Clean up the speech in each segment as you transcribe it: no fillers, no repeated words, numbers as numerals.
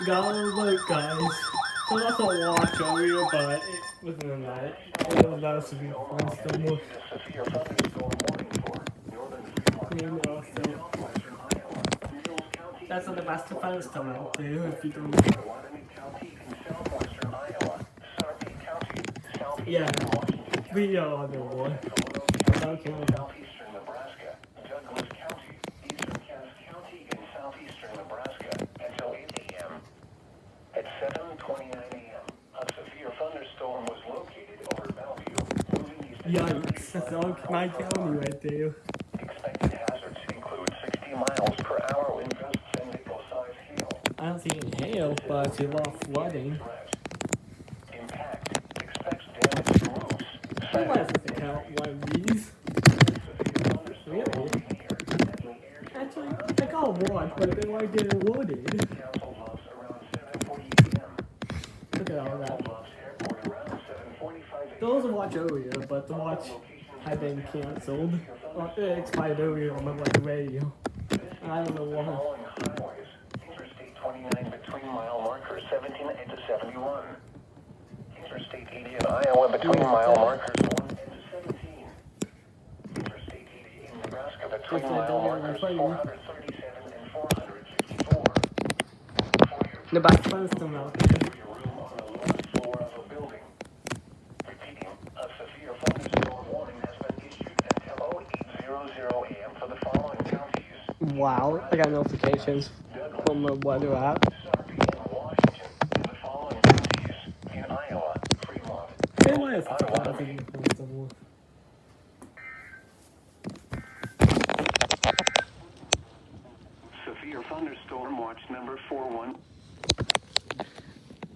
Gotta look, guys. So that's a watch area, but within the night, it was not a severe thunderstorm. You know, so that's not the master thunderstorm out there, if you don't know. Yeah, we are on the one. Okay. At 7:29 a.m., a severe thunderstorm was located over Bellevue, moving east. Yikes, that's all my county right there. Expected hazards include 60 miles per hour wind gusts and nickel-sized hail. I don't see any hail, but it's a lot of flooding. Impact expects damage to roofs. Who has to count one of these? Really? Actually, I got one, but then I get awarded. Look at all that. There was a watch earlier, but the watch had been cancelled. Or it expired earlier on the radio. I don't know why. Interstate 29 between mile markers 17 and 71. Interstate 80 in Iowa between mile markers 1 and 17. Interstate 80 in Nebraska between mile markers 437 and 454. The best one's still out there. Wow, I got notifications from the weather app. Severe thunderstorm watch number 41.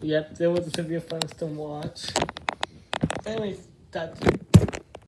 Yep, there was a severe thunderstorm watch. Anyways, that's